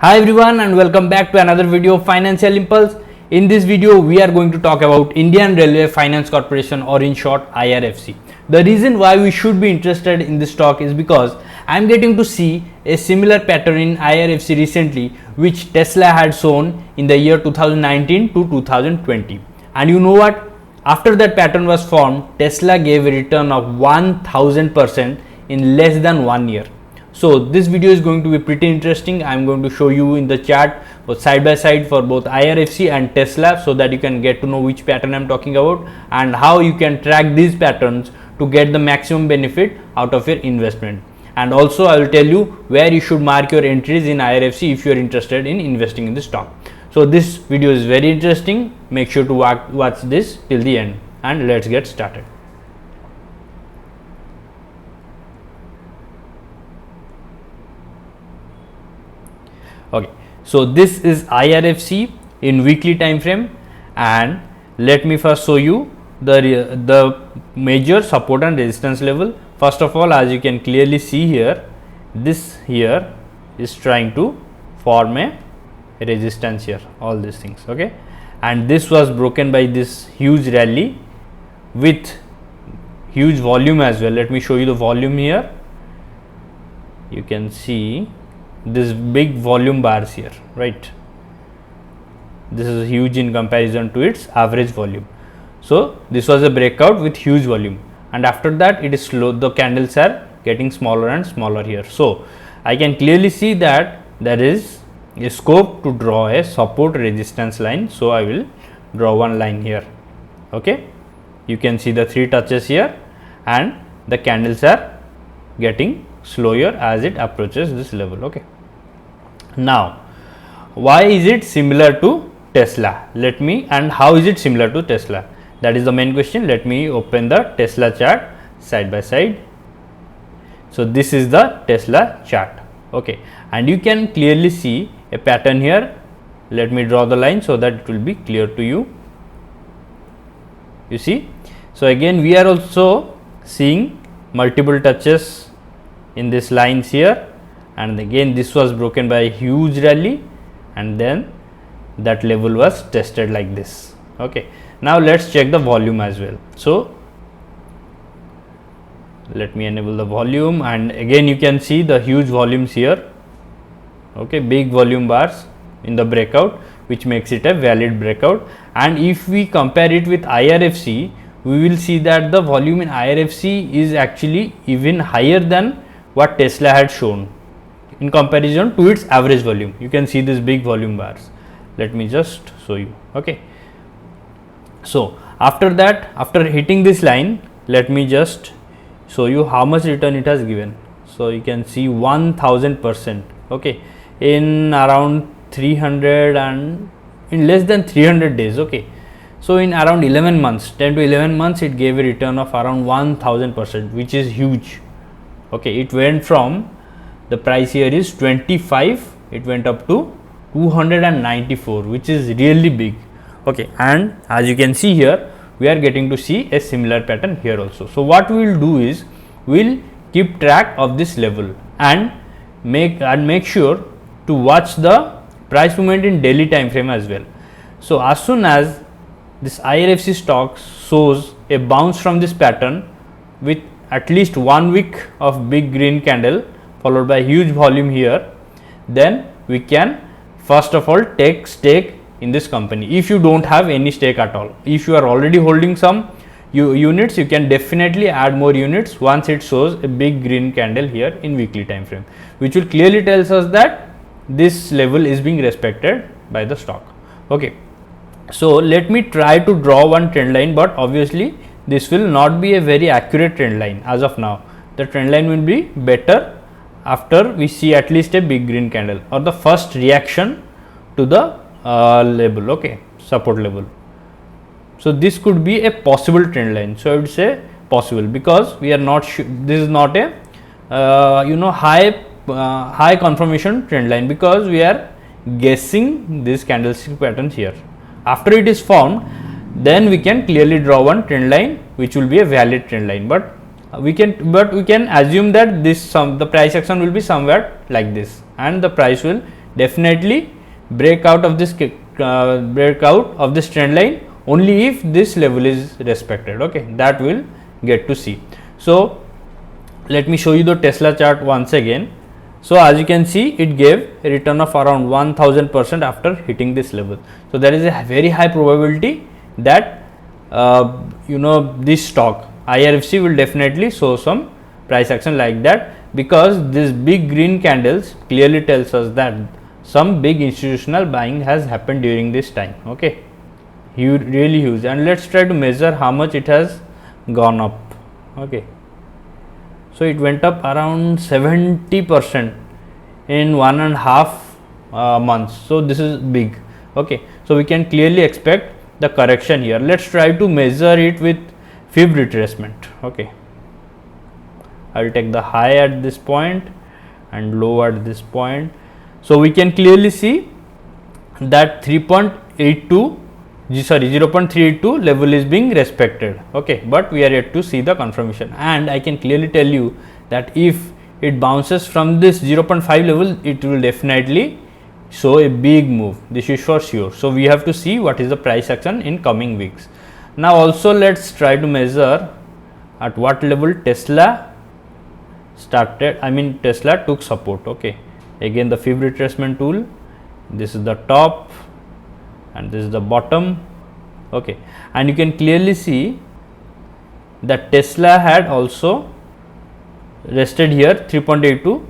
Hi everyone and welcome back to another video of Financial Impulse. In this video we are going to talk about Indian Railway Finance Corporation, or in short IRFC. The reason why we should be interested in this stock is because I am getting to see a similar pattern in IRFC recently, which Tesla had shown in the year 2019 to 2020. And you know what? After that pattern was formed, Tesla gave a return of 1000% in less than 1 year. So this video is going to be pretty interesting. I am going to show you in the chart both side by side for both IRFC and Tesla, so that you can get to know which pattern I am talking about and how you can track these patterns to get the maximum benefit out of your investment. And also I will tell you where you should mark your entries in IRFC if you are interested in investing in the stock. So this video is very interesting. Make sure to watch this till the end, and let's get started. Okay, so this is IRFC in weekly time frame, and let me first show you the major support and resistance level. First of all, as you can clearly see here, this here is trying to form a resistance here, all these things, okay, and this was broken by this huge rally with huge volume as well. Let me show you the volume here. You can see this big volume bars here, right? This is huge in comparison to its average volume. So this was a breakout with huge volume, and after that it is slow. The candles are getting smaller and smaller here. So I can clearly see that there is a scope to draw a support resistance line. So I will draw one line here. Okay, you can see the 3 touches here, and the candles are getting slower as it approaches this level. Okay, now why is it similar to Tesla? And how is it similar to Tesla? That is the main question. Let me open the Tesla chart side by side. So this is the Tesla chart, okay, and you can clearly see a pattern here. Let me draw the line so that it will be clear to you. You see, so again we are also seeing multiple touches in these lines here, and again this was broken by a huge rally, and then that level was tested like this. Okay, now let's check the volume as well. So let me enable the volume, and again you can see the huge volumes here. Okay, big volume bars in the breakout, which makes it a valid breakout. And if we compare it with IRFC, we will see that the volume in IRFC is actually even higher than what Tesla had shown in comparison to its average volume. You can see these big volume bars. Let me just show you. Okay, so after that, after hitting this line, let me just show you how much return it has given. So you can see 1000%, okay, in around 300 and in less than 300 days. Okay, so in around 11 months, 10 to 11 months, it gave a return of around 1000%, which is huge. Okay, it went from, the price here is 25, it went up to 294, which is really big. Okay, and as you can see here, we are getting to see a similar pattern here also. So what we will do is, we will keep track of this level and make sure to watch the price movement in daily time frame as well. So as soon as this IRFC stock shows a bounce from this pattern with at least 1 week of big green candle followed by huge volume here, then we can first of all take stake in this company. If you don't have any stake at all, if you are already holding some units, you can definitely add more units once it shows a big green candle here in weekly time frame, which will clearly tells us that this level is being respected by the stock. Okay, so let me try to draw one trend line, but obviously this will not be a very accurate trend line as of now. The trend line will be better after we see at least a big green candle, or the first reaction to the level, okay, support level. So this could be a possible trend line. So I would say possible, because we are not sure. This is not a high confirmation trend line, because we are guessing these candlestick patterns here. After it is formed, then we can clearly draw one trend line which will be a valid trend line. But we can assume that the price action will be somewhere like this, and the price will definitely break out of this trend line only if this level is respected. Okay, that will get to see. So let me show you the Tesla chart once again. So as you can see, it gave a return of around 1000% after hitting this level. So there is a very high probability that this stock IRFC will definitely show some price action like that, because this big green candles clearly tells us that some big institutional buying has happened during this time. Okay, huge, really huge. And let's try to measure how much it has gone up. Okay, so it went up around 70% in 1.5 months. So this is big. Okay, so we can clearly expect the correction here. Let's try to measure it with fib retracement. Okay, I will take the high at this point and low at this point. So we can clearly see that 0.382 level is being respected. Okay, but we are yet to see the confirmation, and I can clearly tell you that if it bounces from this 0.5 level, it will definitely show a big move. This is for sure. So we have to see what is the price action in coming weeks. Now also let's try to measure at what level Tesla took support. Okay, again the fib retracement tool, this is the top and this is the bottom. Okay, and you can clearly see that Tesla had also rested here 3.82.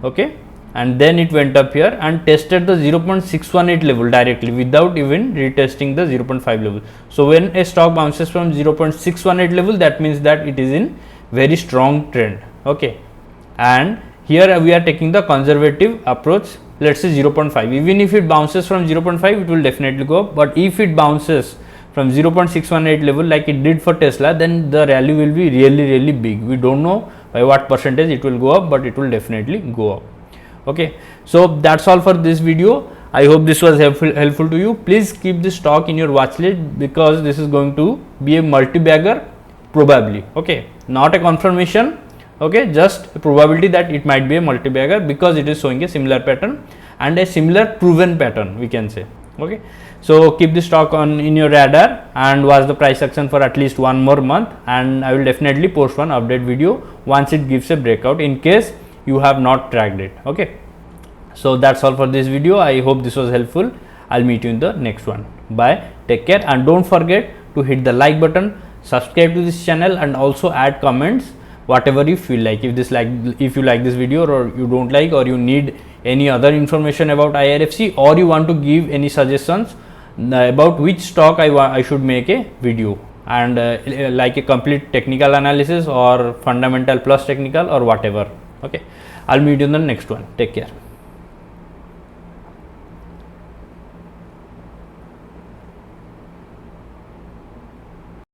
okay, and then it went up here and tested the 0.618 level directly without even retesting the 0.5 level. So when a stock bounces from 0.618 level, that means that it is in very strong trend. Okay, and here we are taking the conservative approach. Let's say 0.5. Even if it bounces from 0.5, it will definitely go up. But if it bounces from 0.618 level like it did for Tesla, then the rally will be really big. We don't know by what percentage it will go up, but it will definitely go up. Okay, so that's all for this video. I hope this was helpful to you. Please keep this stock in your watch list, because this is going to be a multi-bagger probably. Okay, not a confirmation. Okay, just a probability that it might be a multi-bagger, because it is showing a similar pattern and a similar proven pattern, we can say. Okay, so keep this stock in your radar and watch the price action for at least 1 more month, and I will definitely post one update video once it gives a breakout, in case you have not tracked it. Okay, so that's all for this video. I hope this was helpful. I'll meet you in the next one. Bye, take care, and don't forget to hit the like button, subscribe to this channel, and also add comments whatever you feel like. If you like this video, or you don't like, or you need any other information about IRFC, or you want to give any suggestions about which stock I should make a video, and like a complete technical analysis or fundamental plus technical or whatever. Okay, I'll meet you in the next one. Take care.